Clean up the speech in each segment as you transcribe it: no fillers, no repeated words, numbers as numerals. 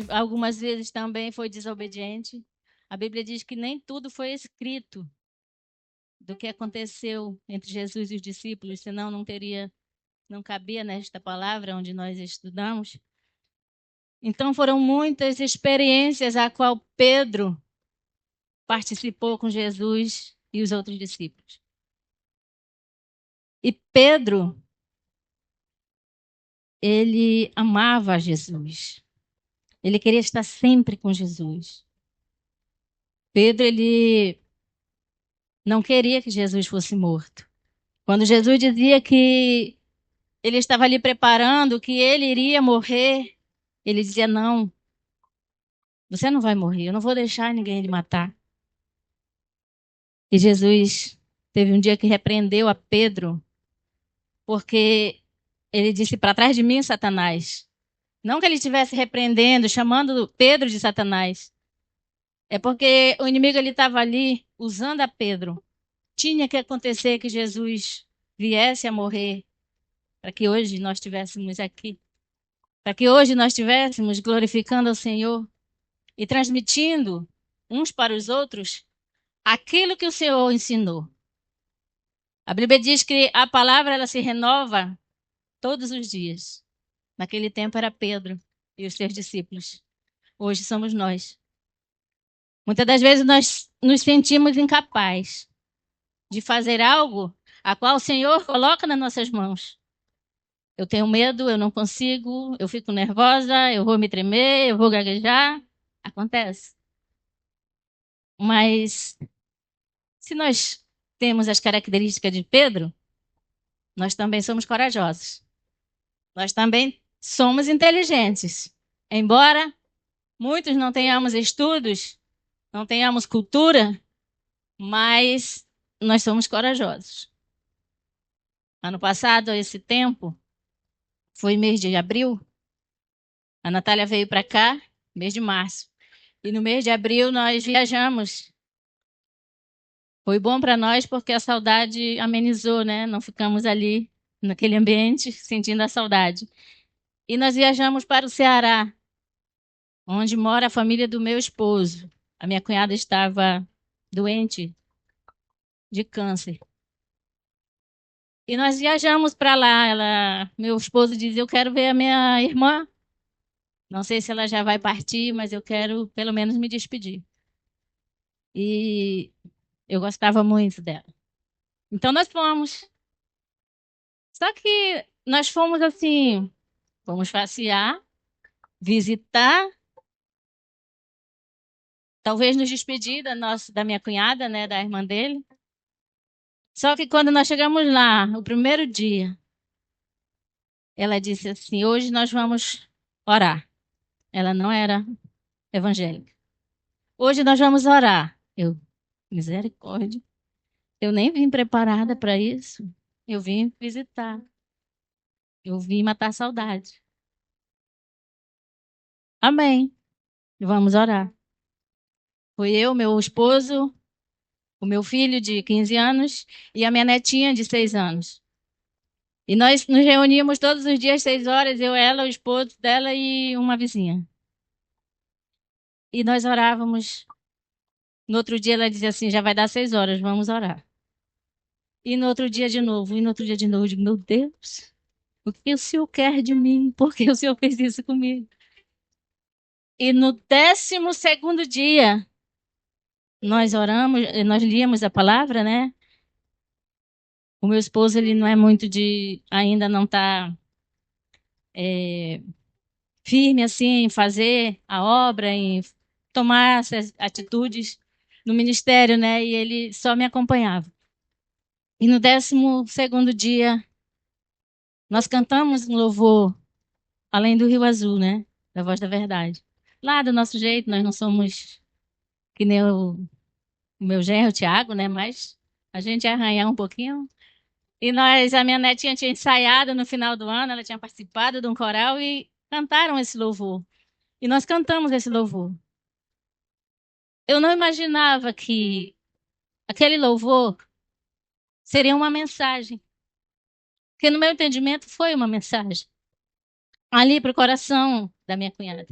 Algumas vezes também foi desobediente. A Bíblia diz que nem tudo foi escrito do que aconteceu entre Jesus e os discípulos, senão não cabia nesta palavra onde nós estudamos. Então foram muitas experiências a qual Pedro participou com Jesus e os outros discípulos. E Pedro, ele amava Jesus. Ele queria estar sempre com Jesus. Pedro, ele não queria que Jesus fosse morto. Quando Jesus dizia que ele estava ali preparando, que ele iria morrer, ele dizia: não, você não vai morrer, eu não vou deixar ninguém lhe matar. E Jesus teve um dia que repreendeu a Pedro, porque ele disse: para trás de mim, Satanás. Não que ele estivesse repreendendo, chamando Pedro de Satanás. É porque o inimigo ele estava ali usando a Pedro. Tinha que acontecer que Jesus viesse a morrer para que hoje nós estivéssemos aqui. Para que hoje nós estivéssemos glorificando ao Senhor e transmitindo uns para os outros aquilo que o Senhor ensinou. A Bíblia diz que a palavra ela se renova todos os dias. Naquele tempo era Pedro e os seus discípulos. Hoje somos nós. Muitas das vezes nós nos sentimos incapazes de fazer algo a qual o Senhor coloca nas nossas mãos. Eu tenho medo, eu não consigo, eu fico nervosa, eu vou me tremer, eu vou gaguejar. Acontece. Mas se nós temos as características de Pedro, nós também somos corajosos. Nós também somos inteligentes. Embora muitos não tenhamos estudos, não tenhamos cultura, mas nós somos corajosos. Ano passado, esse tempo, foi mês de abril, a Natália veio para cá, mês de março. E no mês de abril nós viajamos. Foi bom para nós porque a saudade amenizou, né? Não ficamos ali naquele ambiente sentindo a saudade. E nós viajamos para o Ceará, onde mora a família do meu esposo. A minha cunhada estava doente de câncer. E nós viajamos para lá. Meu esposo dizia: eu quero ver a minha irmã. Não sei se ela já vai partir, mas eu quero pelo menos me despedir. E eu gostava muito dela. Então nós fomos. Só que nós fomos assim, fomos passear, visitar, talvez nos despedir da minha cunhada, né, da irmã dele. Só que quando nós chegamos lá, o primeiro dia, ela disse assim: hoje nós vamos orar. Ela não era evangélica. Hoje nós vamos orar. Eu, misericórdia. Eu nem vim preparada para isso. Eu vim visitar. Eu vim matar a saudade. Amém. Vamos orar. Foi eu, meu esposo, o meu filho de 15 anos e a minha netinha de 6 anos. E nós nos reuníamos todos os dias, 6 horas, eu, ela, o esposo dela e uma vizinha. E nós orávamos. No outro dia ela dizia assim: já vai dar 6 horas, vamos orar. E no outro dia de novo, e no outro dia de novo, eu digo: meu Deus, o que o Senhor quer de mim? Por que o Senhor fez isso comigo? E no 12º dia, nós oramos, nós líamos a palavra, né? O meu esposo, ele não é muito ainda não está firme assim em fazer a obra, em tomar essas atitudes no ministério, né? E ele só me acompanhava. E no 12º dia, nós cantamos um louvor, além do Rio Azul, né? Da Voz da Verdade. Lá do nosso jeito, nós não somos que nem o meu genro, o Tiago, né? Mas a gente ia arranhar um pouquinho. E a minha netinha tinha ensaiado no final do ano, ela tinha participado de um coral e cantaram esse louvor. E nós cantamos esse louvor. Eu não imaginava que aquele louvor seria uma mensagem. Porque no meu entendimento foi uma mensagem. Ali para o coração da minha cunhada.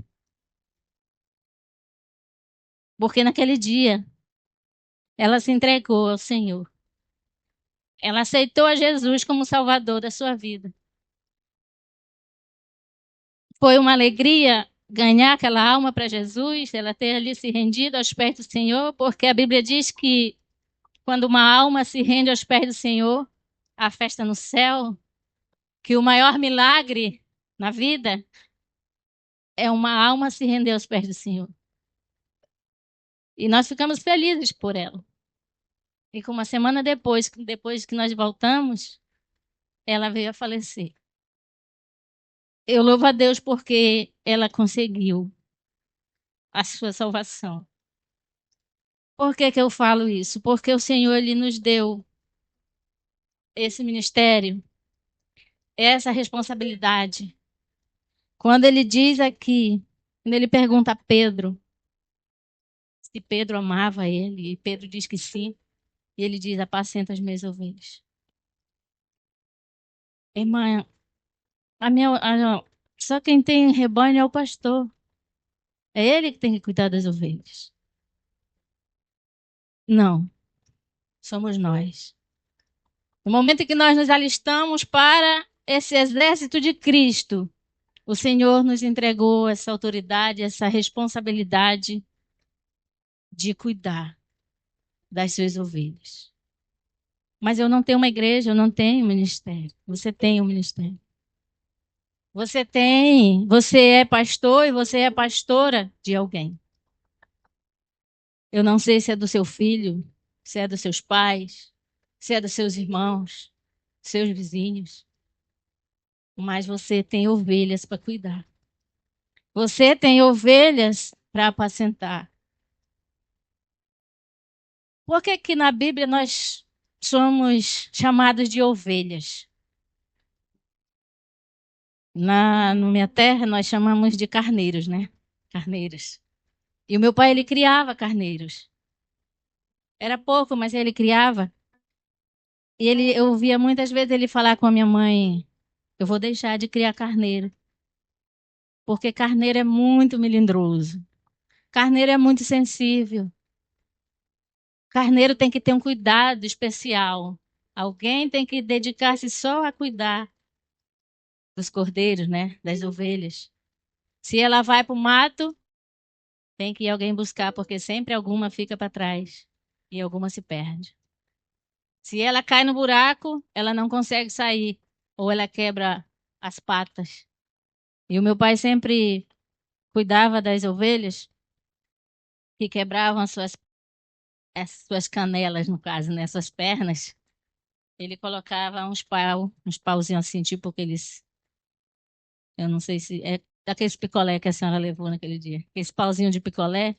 Porque naquele dia ela se entregou ao Senhor. Ela aceitou a Jesus como Salvador da sua vida. Foi uma alegria ganhar aquela alma para Jesus, ela ter ali se rendido aos pés do Senhor, porque a Bíblia diz que quando uma alma se rende aos pés do Senhor, há festa no céu, que o maior milagre na vida é uma alma se render aos pés do Senhor. E nós ficamos felizes por ela. E com uma semana depois que nós voltamos, ela veio a falecer. Eu louvo a Deus porque ela conseguiu a sua salvação. Por que que eu falo isso? Porque o Senhor ele nos deu esse ministério, essa responsabilidade. Quando ele diz aqui, quando ele pergunta a Pedro se Pedro amava ele, e Pedro diz que sim, e ele diz: apacenta as minhas ovelhas. Irmã, só quem tem rebanho é o pastor. É ele que tem que cuidar das ovelhas. Não, somos nós. No momento em que nós nos alistamos para esse exército de Cristo, o Senhor nos entregou essa autoridade, essa responsabilidade de cuidar das suas ovelhas. Mas eu não tenho uma igreja, eu não tenho um ministério. Você tem um ministério. Você é pastor e você é pastora de alguém. Eu não sei se é do seu filho, se é dos seus pais, se é dos seus irmãos, seus vizinhos, mas você tem ovelhas para cuidar. Você tem ovelhas para apacentar. Por que que na Bíblia nós somos chamados de ovelhas? Na minha terra nós chamamos de carneiros, né? Carneiros. E o meu pai ele criava carneiros. Era pouco, mas ele criava. E eu ouvia muitas vezes ele falar com a minha mãe: eu vou deixar de criar carneiro, porque carneiro é muito melindroso. Carneiro é muito sensível. Carneiro tem que ter um cuidado especial. Alguém tem que dedicar-se só a cuidar dos cordeiros, né? Das ovelhas. Se ela vai para o mato, tem que ir alguém buscar, porque sempre alguma fica para trás e alguma se perde. Se ela cai no buraco, ela não consegue sair, ou ela quebra as patas. E o meu pai sempre cuidava das ovelhas que quebravam as suas canelas, no caso, né? Suas pernas. Ele colocava uns pauzinhos assim, tipo aqueles, eu não sei se é daqueles picolé que a senhora levou naquele dia, aqueles pauzinhos de picolé,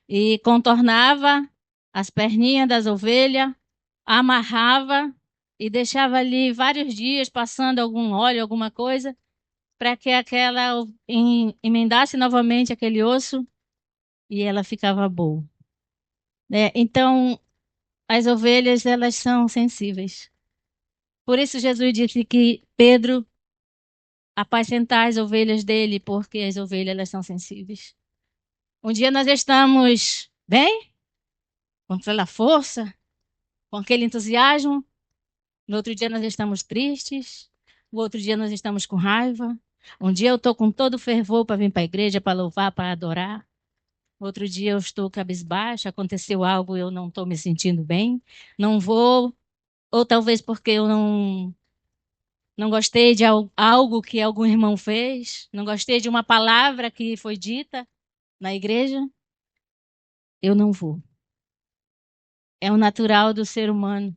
e contornava as perninhas das ovelhas, amarrava e deixava ali vários dias passando algum óleo, alguma coisa, para que aquela emendasse novamente aquele osso e ela ficava boa. Né? Então, as ovelhas, elas são sensíveis. Por isso Jesus disse que Pedro apacentar as ovelhas dele, porque as ovelhas elas são sensíveis. Um dia nós estamos bem, com aquela força, com aquele entusiasmo. No outro dia nós estamos tristes. No outro dia nós estamos com raiva. Um dia eu estou com todo fervor para vir para a igreja, para louvar, para adorar. Outro dia eu estou cabisbaixa, aconteceu algo, eu não estou me sentindo bem. Não vou, ou talvez porque eu não gostei de algo que algum irmão fez, não gostei de uma palavra que foi dita na igreja, eu não vou. É o natural do ser humano.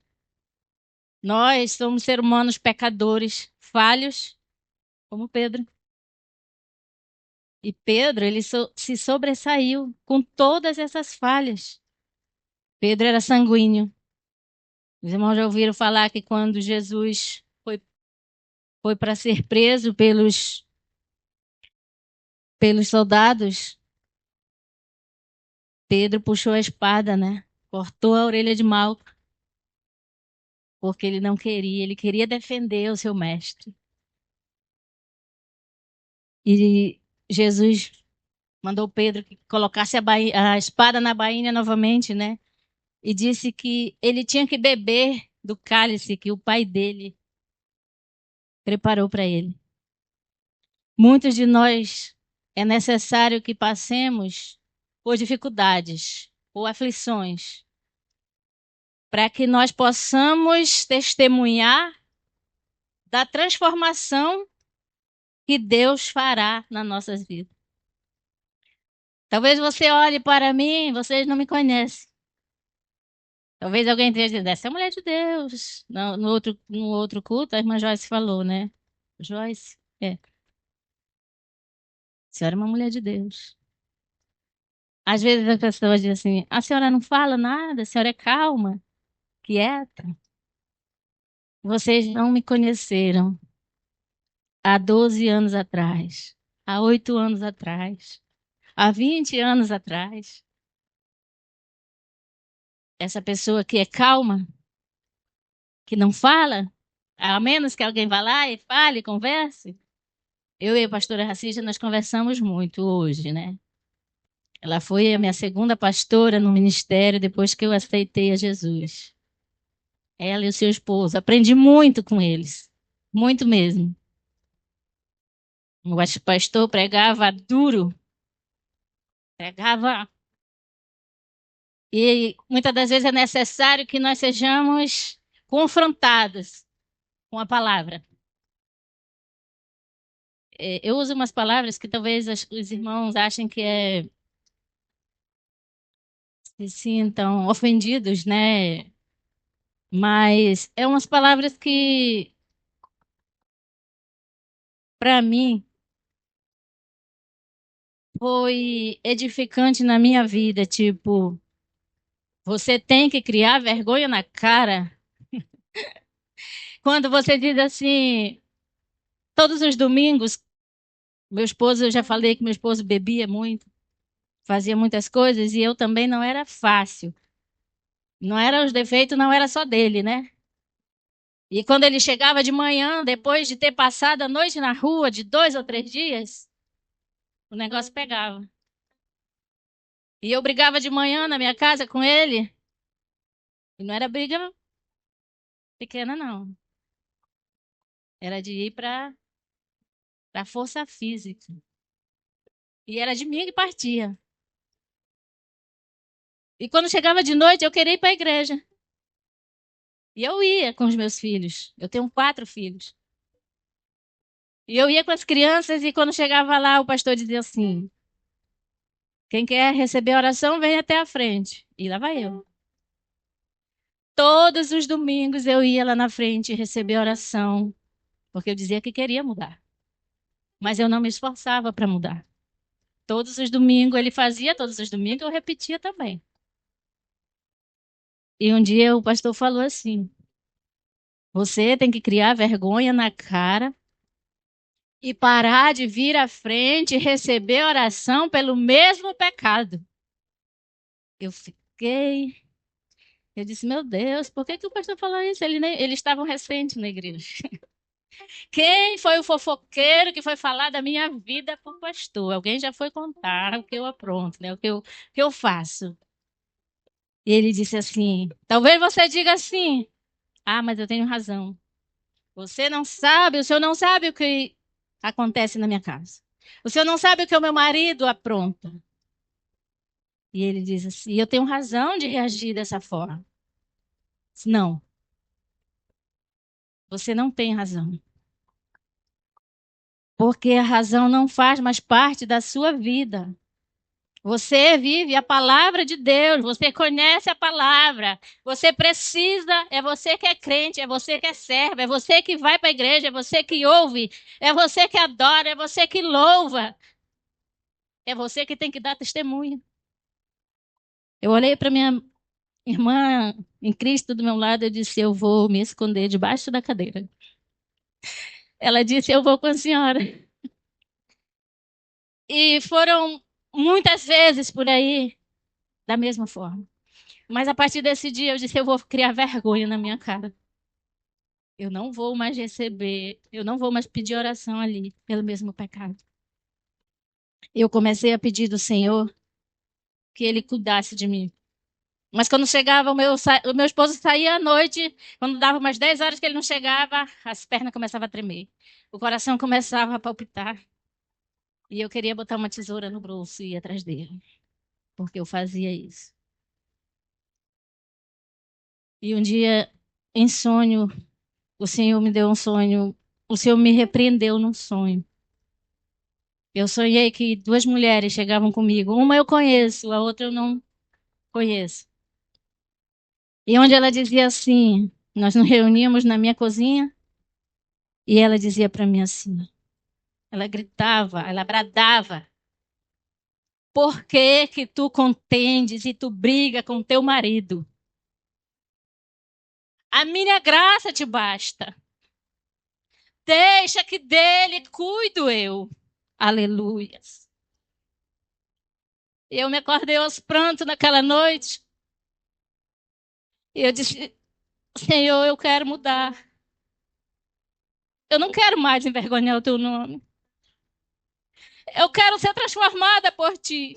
Nós somos seres humanos pecadores, falhos, como Pedro. E Pedro, ele se sobressaiu com todas essas falhas. Pedro era sanguíneo. Os irmãos já ouviram falar que quando Jesus foi para ser preso pelos soldados, Pedro puxou a espada, né? Cortou a orelha de Malco, porque ele queria defender o seu mestre. E Jesus mandou Pedro que colocasse a espada na bainha novamente, né? E disse que ele tinha que beber do cálice que o pai dele preparou para ele. Muitos de nós é necessário que passemos por dificuldades, por aflições, para que nós possamos testemunhar da transformação que Deus fará nas nossas vidas. Talvez você olhe para mim, vocês não me conhecem. Talvez alguém esteja dizendo, essa é a mulher de Deus. No outro culto, a irmã Joyce falou, né? Joyce, a senhora é uma mulher de Deus. Às vezes as pessoas dizem assim, a senhora não fala nada, a senhora é calma, quieta. Vocês não me conheceram há 12 anos atrás, há 8 anos atrás, há 20 anos atrás. Essa pessoa que é calma, que não fala, a menos que alguém vá lá e fale, converse. Eu e a pastora Racista, nós conversamos muito hoje, né? Ela foi a minha segunda pastora no ministério depois que eu aceitei a Jesus. Ela e o seu esposo. Aprendi muito com eles. Muito mesmo. O pastor pregava duro, pregava. E muitas das vezes é necessário que nós sejamos confrontados com a palavra. Eu uso umas palavras que talvez os irmãos achem que se sintam ofendidos, né? Mas é umas palavras que, para mim, foi edificante na minha vida. Tipo, você tem que criar vergonha na cara. Quando você diz assim, todos os domingos, meu esposo, eu já falei que meu esposo bebia muito, fazia muitas coisas e eu também não era fácil. Não era os defeitos, não era só dele, né? E quando ele chegava de manhã, depois de ter passado a noite na rua de 2 ou 3 dias, o negócio pegava. E eu brigava de manhã na minha casa com ele. E não era briga pequena, não. Era de ir para força física. E era de mim que partia. E quando chegava de noite, eu queria ir para a igreja. E eu ia com os meus filhos. Eu tenho 4 filhos. E eu ia com as crianças e quando chegava lá, o pastor dizia assim: quem quer receber oração, vem até a frente. E lá vai eu. Todos os domingos eu ia lá na frente receber oração, porque eu dizia que queria mudar. Mas eu não me esforçava para mudar. Todos os domingos ele fazia, todos os domingos eu repetia também. E um dia o pastor falou assim: você tem que criar vergonha na cara e parar de vir à frente e receber oração pelo mesmo pecado. Eu fiquei. Eu disse, meu Deus, por que que o pastor falou isso? Eles estavam recentes na igreja. Quem foi o fofoqueiro que foi falar da minha vida para o pastor? Alguém já foi contar o que eu apronto, né? O que eu faço. E ele disse assim: talvez você diga assim, ah, mas eu tenho razão. Você não sabe, o senhor não sabe o que acontece na minha casa. O senhor não sabe o que o meu marido apronta. E ele diz assim: eu tenho razão de reagir dessa forma. Não, você não tem razão. Porque a razão não faz mais parte da sua vida. Você vive a palavra de Deus, você conhece a palavra, você precisa, é você que é crente, é você que é servo, é você que vai para a igreja, é você que ouve, é você que adora, é você que louva, é você que tem que dar testemunho. Eu olhei para minha irmã em Cristo do meu lado e disse: eu vou me esconder debaixo da cadeira. Ela disse: eu vou com a senhora. E foram muitas vezes por aí da mesma forma. Mas a partir desse dia eu disse: eu vou criar vergonha na minha cara. Eu não vou mais receber, eu não vou mais pedir oração ali pelo mesmo pecado. Eu comecei a pedir do Senhor que Ele cuidasse de mim. Mas quando chegava, o meu esposo saía à noite, quando dava umas 10 horas que ele não chegava, as pernas começavam a tremer. O coração começava a palpitar. E eu queria botar uma tesoura no bolso e ir atrás dele, porque eu fazia isso. E um dia, em sonho, o Senhor me deu um sonho, o Senhor me repreendeu num sonho. Eu sonhei que duas mulheres chegavam comigo. Uma eu conheço, a outra eu não conheço. E onde ela dizia assim, nós nos reuníamos na minha cozinha e ela dizia para mim assim, ela gritava, ela bradava, por que que tu contendes e tu briga com teu marido? A minha graça te basta. Deixa que dele cuido eu. Aleluias. Eu me acordei aos prantos naquela noite e eu disse, Senhor, eu quero mudar. Eu não quero mais envergonhar o teu nome. Eu quero ser transformada por ti.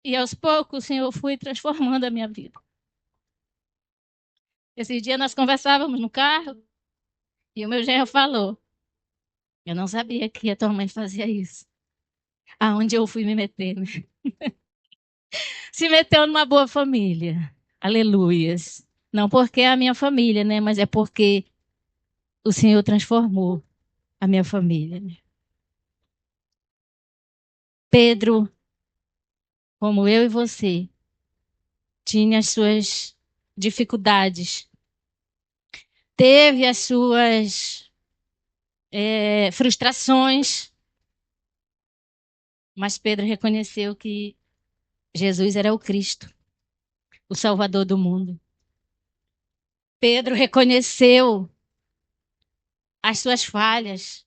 E aos poucos, Senhor, fui transformando a minha vida. Esse dia nós conversávamos no carro e o meu genro falou: eu não sabia que a tua mãe fazia isso. Aonde eu fui me meter, né? Se meteu numa boa família. Aleluias. Não porque é a minha família, né? Mas é porque o Senhor transformou a minha família, né? Pedro, como eu e você, tinha as suas dificuldades, teve as suas frustrações, mas Pedro reconheceu que Jesus era o Cristo, o Salvador do mundo. Pedro reconheceu as suas falhas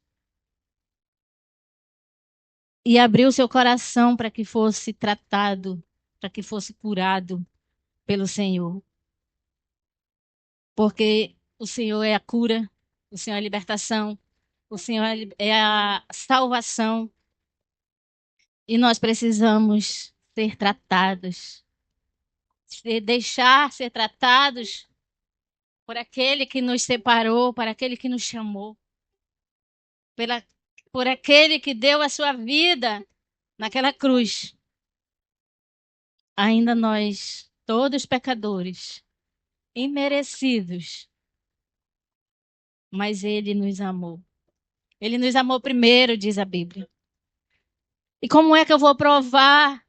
e abriu seu coração para que fosse tratado, para que fosse curado pelo Senhor. Porque o Senhor é a cura, o Senhor é a libertação, o Senhor é a salvação e nós precisamos ser tratados, deixar ser tratados por aquele que nos separou, por aquele que nos chamou, pela, por aquele que deu a sua vida naquela cruz. Ainda nós, todos pecadores, imerecidos, mas ele nos amou. Ele nos amou primeiro, diz a Bíblia. E como é que eu vou provar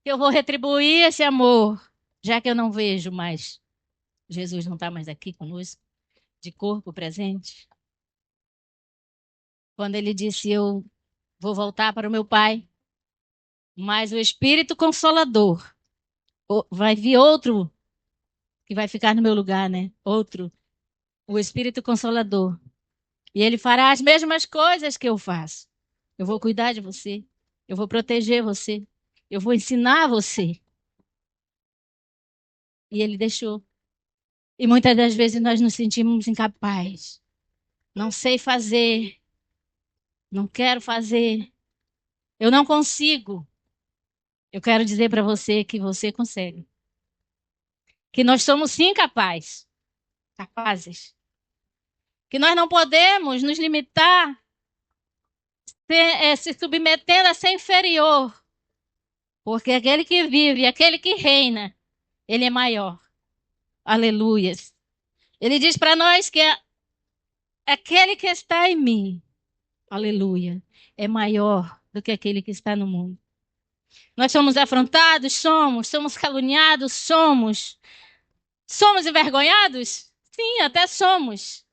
que eu vou retribuir esse amor, já que eu não vejo mais? Jesus não está mais aqui conosco, de corpo presente. Quando ele disse: eu vou voltar para o meu Pai, mas o Espírito Consolador, vai vir outro que vai ficar no meu lugar, né? Outro, o Espírito Consolador. E ele fará as mesmas coisas que eu faço. Eu vou cuidar de você. Eu vou proteger você. Eu vou ensinar você. E ele deixou. E muitas das vezes nós nos sentimos incapazes. Não sei fazer. Não quero fazer. Eu não consigo. Eu quero dizer para você que você consegue. Que nós somos sim capazes. Que nós não podemos nos limitar se submetendo a ser inferior. Porque aquele que vive, aquele que reina, ele é maior. Aleluias. Ele diz para nós que aquele que está em mim, aleluia, é maior do que aquele que está no mundo. Nós somos afrontados? Somos caluniados? Somos envergonhados? Sim, até somos.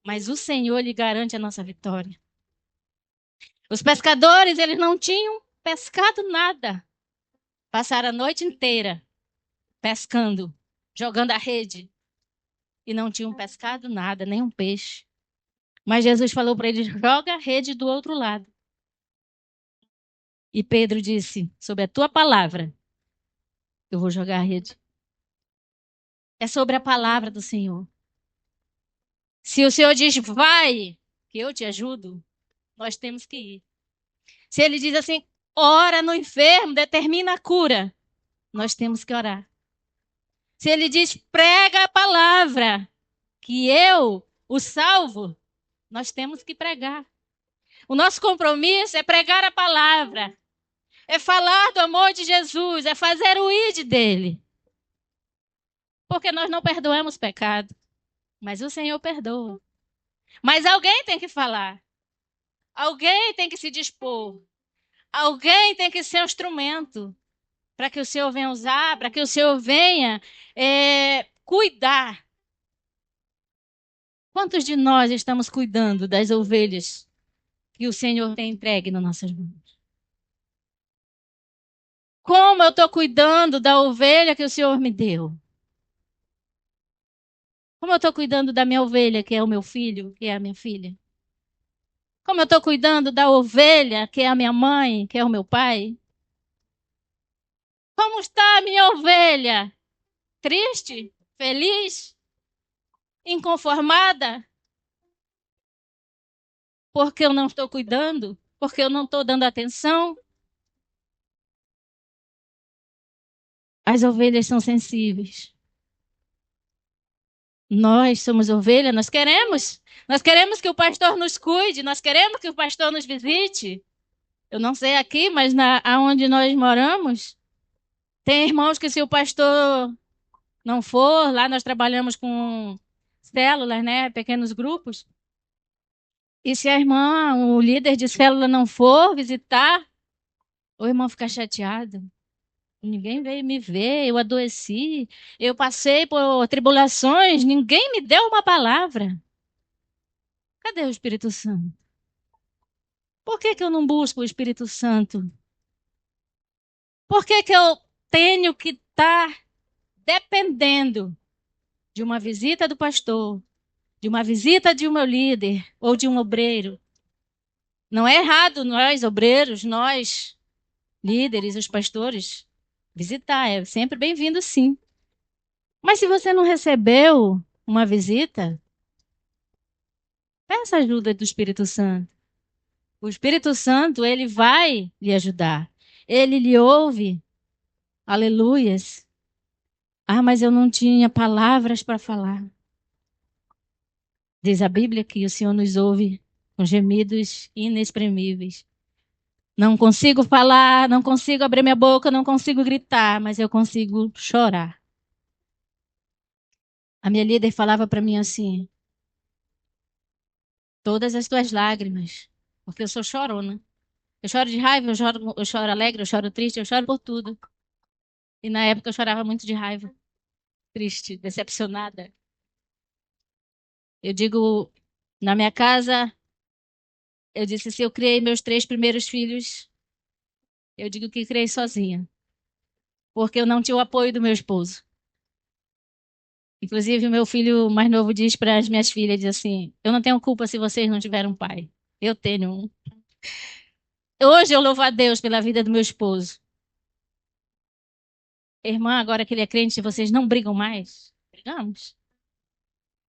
Mas o Senhor lhe garante a nossa vitória. Os pescadores, eles não tinham pescado nada. Passaram a noite inteira pescando, jogando a rede. E não tinham pescado nada, nem um peixe. Mas Jesus falou para eles: joga a rede do outro lado. E Pedro disse: sobre a tua palavra, eu vou jogar a rede. É sobre a palavra do Senhor. Se o Senhor diz, vai, que eu te ajudo, nós temos que ir. Se ele diz assim, ora no enfermo, determina a cura, nós temos que orar. Se ele diz, prega a palavra, que eu o salvo, nós temos que pregar. O nosso compromisso é pregar a palavra, é falar do amor de Jesus, é fazer o ide dele. Porque nós não perdoamos pecado, mas o Senhor perdoa. Mas alguém tem que falar, alguém tem que se dispor, alguém tem que ser um instrumento para que o Senhor venha usar, para que o Senhor venha cuidar. Quantos de nós estamos cuidando das ovelhas que o Senhor tem entregue nas nossas mãos? Como eu estou cuidando da ovelha que o Senhor me deu? Como eu estou cuidando da minha ovelha, que é o meu filho, que é a minha filha? Como eu estou cuidando da ovelha, que é a minha mãe, que é o meu pai? Como está a minha ovelha? Triste? Feliz? Inconformada? Porque eu não estou cuidando? Porque eu não estou dando atenção? As ovelhas são sensíveis. Nós somos ovelha, nós queremos que o pastor nos cuide, nós queremos que o pastor nos visite. Eu não sei aqui, mas aonde nós moramos, tem irmãos que se o pastor não for, lá nós trabalhamos com células, né, pequenos grupos, e se a irmã, o líder de célula não for visitar, o irmão fica chateado. Ninguém veio me ver, eu adoeci, eu passei por tribulações, ninguém me deu uma palavra. Cadê o Espírito Santo? Por que que eu não busco o Espírito Santo? Por que que eu tenho que estar dependendo de uma visita do pastor, de uma visita de um meu líder ou de um obreiro? Não é errado nós, obreiros, nós, líderes, os pastores, visitar. É sempre bem-vindo, sim. Mas se você não recebeu uma visita, peça ajuda do Espírito Santo. O Espírito Santo, ele vai lhe ajudar. Ele lhe ouve. Aleluias. Ah, mas eu não tinha palavras para falar. Diz a Bíblia que o Senhor nos ouve com gemidos inexprimíveis. Não consigo falar, não consigo abrir minha boca, não consigo gritar, mas eu consigo chorar. A minha líder falava para mim assim: todas as tuas lágrimas, porque eu sou chorona. Eu choro de raiva, eu choro alegre, eu choro triste, eu choro por tudo. E na época eu chorava muito de raiva, triste, decepcionada. Eu digo, na minha casa, eu disse, se eu criei meus 3 primeiros filhos, eu digo que criei sozinha, porque eu não tinha o apoio do meu esposo. Inclusive, o meu filho mais novo diz para as minhas filhas, diz assim, eu não tenho culpa se vocês não tiveram um pai. Eu tenho um. Hoje eu louvo a Deus pela vida do meu esposo. Irmã, agora que ele é crente, vocês não brigam mais? Brigamos.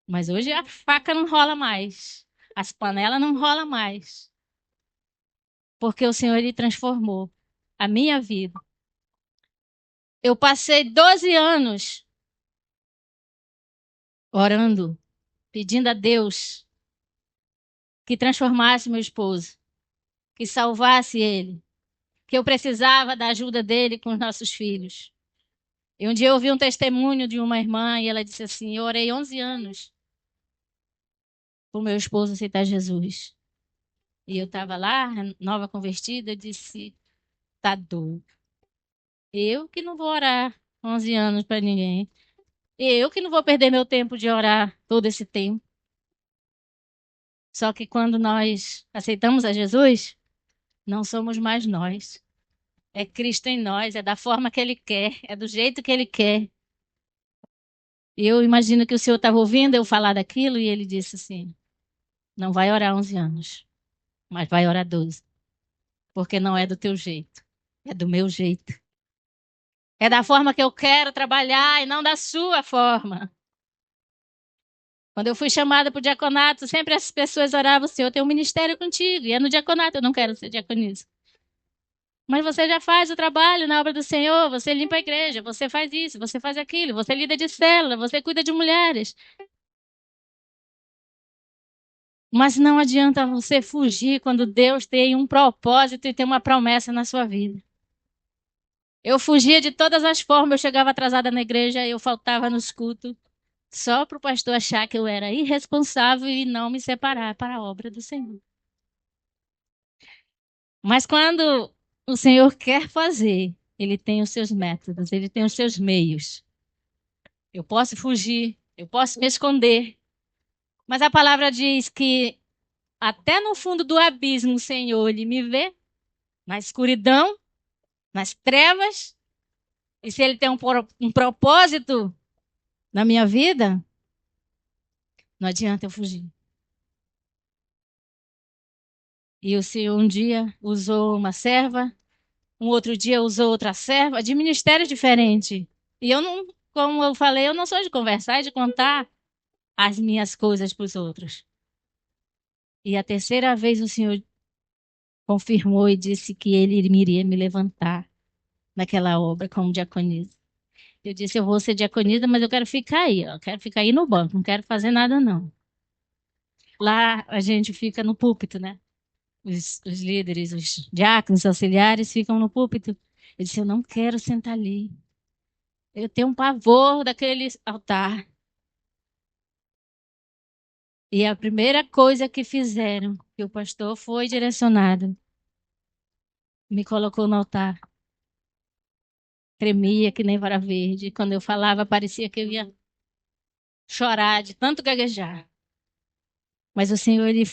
Mas hoje a faca não rola mais. As panelas não rolam mais. Porque o Senhor, ele transformou a minha vida. Eu passei 12 anos orando, pedindo a Deus que transformasse meu esposo, que salvasse ele, que eu precisava da ajuda dele com os nossos filhos. E um dia eu ouvi um testemunho de uma irmã e ela disse assim: eu orei 11 anos para o meu esposo aceitar Jesus. E eu estava lá, nova convertida, eu disse: tá doido. Eu que não vou orar 11 anos para ninguém. Eu que não vou perder meu tempo de orar todo esse tempo. Só que quando nós aceitamos a Jesus, não somos mais nós. É Cristo em nós, é da forma que Ele quer, é do jeito que Ele quer. E eu imagino que o Senhor estava ouvindo eu falar daquilo e Ele disse assim, não vai orar 11 anos, mas vai orar 12. Porque não é do teu jeito, é do meu jeito. É da forma que eu quero trabalhar e não da sua forma. Quando eu fui chamada para o diaconato, sempre as pessoas oravam, Senhor, eu tenho um ministério contigo, e é no diaconato, eu não quero ser diaconisa. Mas você já faz o trabalho na obra do Senhor, você limpa a igreja, você faz isso, você faz aquilo, você lida de célula, você cuida de mulheres. Mas não adianta você fugir quando Deus tem um propósito e tem uma promessa na sua vida. Eu fugia de todas as formas, eu chegava atrasada na igreja, eu faltava nos cultos, só para o pastor achar que eu era irresponsável e não me separar para a obra do Senhor. Mas quando o Senhor quer fazer, ele tem os seus métodos, ele tem os seus meios. Eu posso fugir, eu posso me esconder, mas a palavra diz que até no fundo do abismo o Senhor, ele me vê, na escuridão, nas trevas, e se ele tem um propósito na minha vida, não adianta eu fugir. E o Senhor um dia usou uma serva, um outro dia usou outra serva, de ministério diferente. E eu não, como eu falei, eu não sou de conversar, é de contar as minhas coisas para os outros. E a terceira vez o Senhor confirmou e disse que ele iria me levantar naquela obra como diaconisa. Eu disse, eu vou ser diaconisa, mas eu quero ficar aí, ó. Eu quero ficar aí no banco, não quero fazer nada, não. Lá a gente fica no púlpito, né? Os líderes, os diáconos, auxiliares ficam no púlpito. Eu disse, eu não quero sentar ali. Eu tenho um pavor daquele altar. E a primeira coisa que fizeram, que o pastor foi direcionado, me colocou no altar. Tremia que nem vara verde. Quando eu falava, parecia que eu ia chorar de tanto gaguejar. Mas o Senhor ele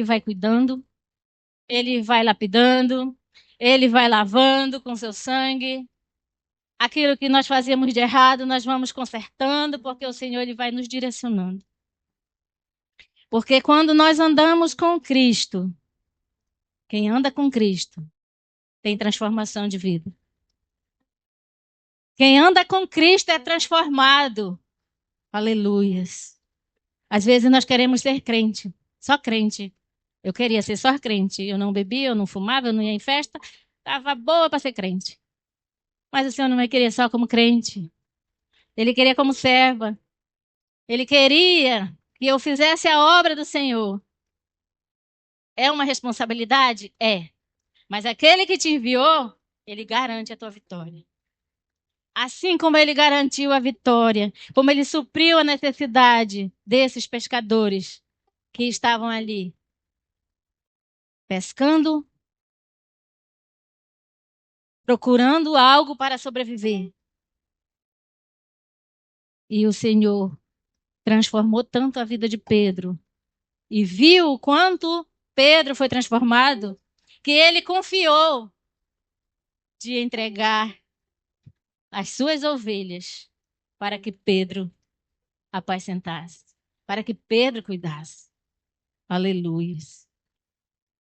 vai cuidando, ele vai lapidando, ele vai lavando com seu sangue. Aquilo que nós fazíamos de errado, nós vamos consertando, porque o Senhor ele vai nos direcionando. Porque quando nós andamos com Cristo, quem anda com Cristo tem transformação de vida. Quem anda com Cristo é transformado. Aleluias. Às vezes nós queremos ser crente, só crente. Eu queria ser só crente. Eu não bebia, eu não fumava, eu não ia em festa. Estava boa para ser crente. Mas o Senhor não me queria só como crente. Ele queria como serva. Ele queria que eu fizesse a obra do Senhor. É uma responsabilidade? É. Mas aquele que te enviou, ele garante a tua vitória. Assim como ele garantiu a vitória, como ele supriu a necessidade desses pescadores que estavam ali pescando, procurando algo para sobreviver. E o Senhor transformou tanto a vida de Pedro e viu o quanto Pedro foi transformado, que ele confiou de entregar as suas ovelhas para que Pedro apacentasse, para que Pedro cuidasse. Aleluia.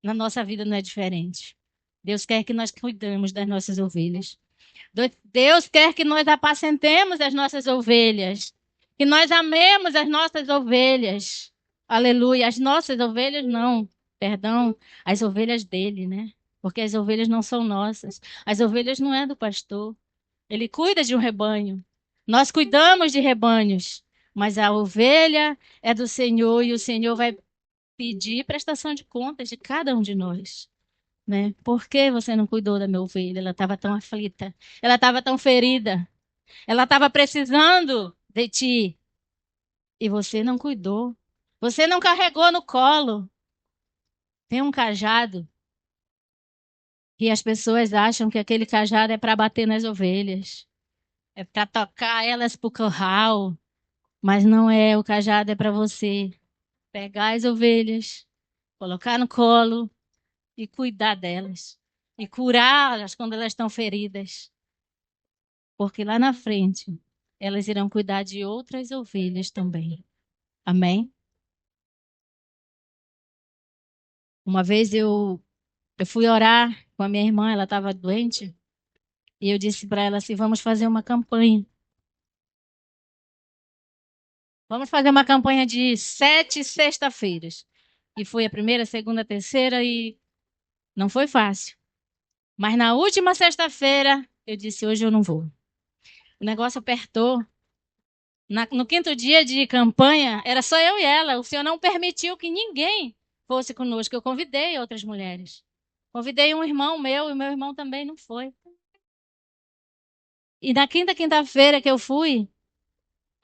Na nossa vida não é diferente. Deus quer que nós cuidemos das nossas ovelhas. Deus quer que nós apacentemos as nossas ovelhas, que nós amemos as nossas ovelhas. Aleluia. As nossas ovelhas não, perdão, as ovelhas dele, né? Porque as ovelhas não são nossas. As ovelhas não é do pastor. Ele cuida de um rebanho. Nós cuidamos de rebanhos, mas a ovelha é do Senhor e o Senhor vai pedir prestação de contas de cada um de nós, né? Por que você não cuidou da minha ovelha? Ela estava tão aflita, ela estava tão ferida, ela estava precisando de ti e você não cuidou. Você não carregou no colo. Tem um cajado e as pessoas acham que aquele cajado é para bater nas ovelhas, é para tocar elas pro curral, mas não é. O cajado é para você pegar as ovelhas, colocar no colo e cuidar delas e curá-las quando elas estão feridas. Porque lá na frente elas irão cuidar de outras ovelhas também. Amém? Uma vez eu fui orar com a minha irmã, ela estava doente, e eu disse para ela assim: vamos fazer uma campanha. Vamos fazer uma campanha de 7 sexta-feiras. E foi a primeira, a segunda, a terceira e não foi fácil. Mas na última sexta-feira, eu disse, hoje eu não vou. O negócio apertou. No quinto dia de campanha, era só eu e ela. O Senhor não permitiu que ninguém fosse conosco. Eu convidei outras mulheres. Convidei um irmão meu e o meu irmão também não foi. E na quinta-feira que eu fui,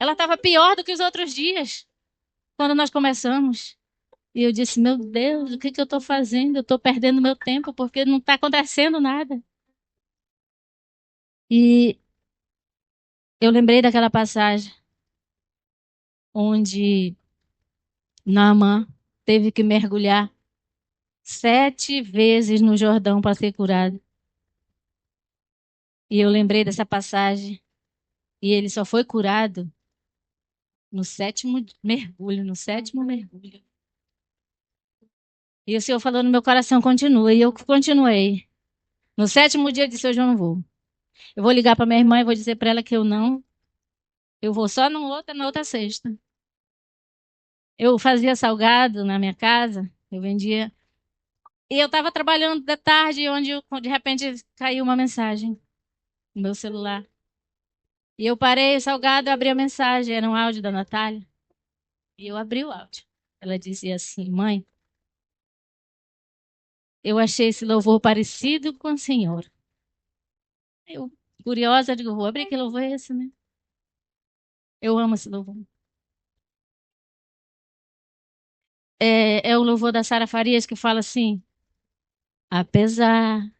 ela estava pior do que os outros dias, quando nós começamos. E eu disse, meu Deus, o que que eu estou fazendo? Eu estou perdendo meu tempo porque não está acontecendo nada. E eu lembrei daquela passagem onde Naamã teve que mergulhar 7 vezes no Jordão para ser curado. E eu lembrei dessa passagem. E ele só foi curado no 7º mergulho, no 7º mergulho. E o Senhor falou no meu coração, continua. E eu continuei. No 7º dia eu disse, hoje eu não vou. Eu vou ligar para minha irmã e vou dizer para ela que eu não. Eu vou só na outra sexta. Eu fazia salgado na minha casa, eu vendia. E eu estava trabalhando da tarde, onde de repente caiu uma mensagem no meu celular. E eu parei o salgado e abri a mensagem, era um áudio da Natália. E eu abri o áudio. Ela dizia assim, mãe, eu achei esse louvor parecido com o Senhor. Eu, curiosa, digo, vou abrir que louvor é esse, né? Eu amo esse louvor. É o louvor da Sara Farias que fala assim, apesar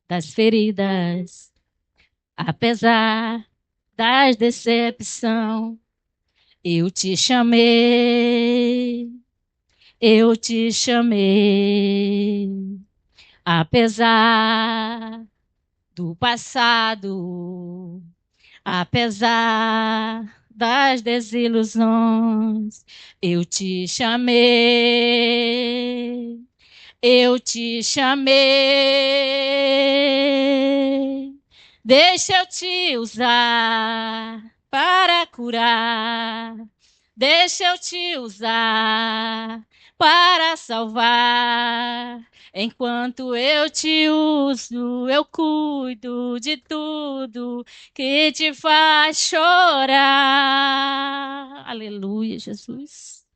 das feridas, apesar das decepção, eu eu te chamei, apesar do passado, apesar das desilusões, eu te chamei, eu te chamei. Deixa eu te usar para curar. Deixa eu te usar para salvar. Enquanto eu te uso, eu cuido de tudo que te faz chorar. Aleluia, Jesus.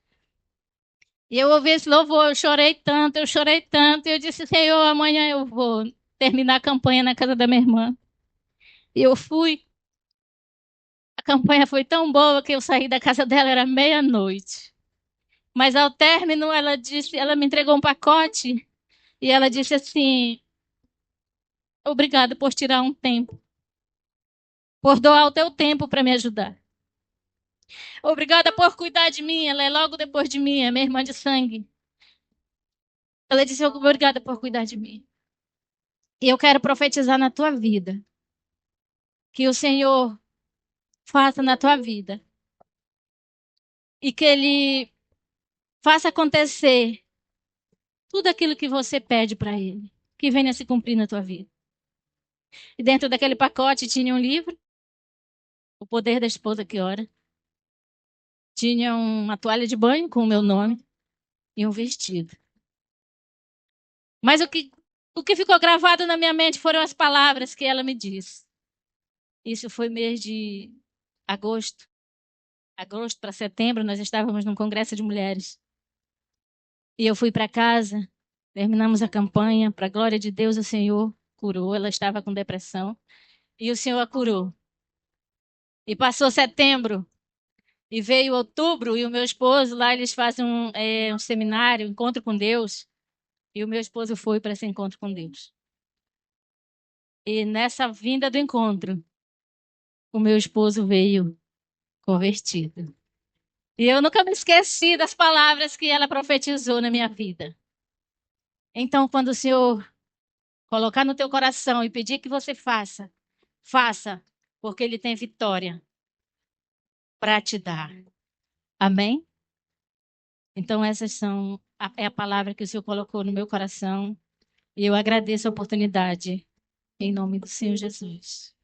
E eu ouvi esse louvor, eu chorei tanto, e eu disse, Senhor, amanhã eu vou terminar a campanha na casa da minha irmã. E eu fui. A campanha foi tão boa que eu saí da casa dela, era meia-noite. Mas ao término, ela disse, ela me entregou um pacote e ela disse assim: obrigada por tirar um tempo, por doar o teu tempo para me ajudar. Obrigada por cuidar de mim. Ela é logo depois de mim, é minha irmã de sangue. Ela disse: obrigada por cuidar de mim. E eu quero profetizar na tua vida que o Senhor faça na tua vida e que Ele faça acontecer tudo aquilo que você pede para Ele, que venha se cumprir na tua vida. E dentro daquele pacote tinha um livro, O Poder da Esposa que Ora. Tinha uma toalha de banho com o meu nome e um vestido. Mas o que ficou gravado na minha mente foram as palavras que ela me disse. Isso foi mês de agosto. Agosto para setembro, nós estávamos num congresso de mulheres. E eu fui para casa, terminamos a campanha, para a glória de Deus, o Senhor curou. Ela estava com depressão e o Senhor a curou. E passou setembro, e veio outubro, e o meu esposo, lá eles fazem um seminário, um encontro com Deus. E o meu esposo foi para esse encontro com Deus. E nessa vinda do encontro, o meu esposo veio convertido. E eu nunca me esqueci das palavras que ela profetizou na minha vida. Então, quando o Senhor colocar no teu coração e pedir que você faça, faça, porque Ele tem vitória para te dar. Amém? Então, é a palavra que o Senhor colocou no meu coração. E eu agradeço a oportunidade, em nome do Senhor Jesus.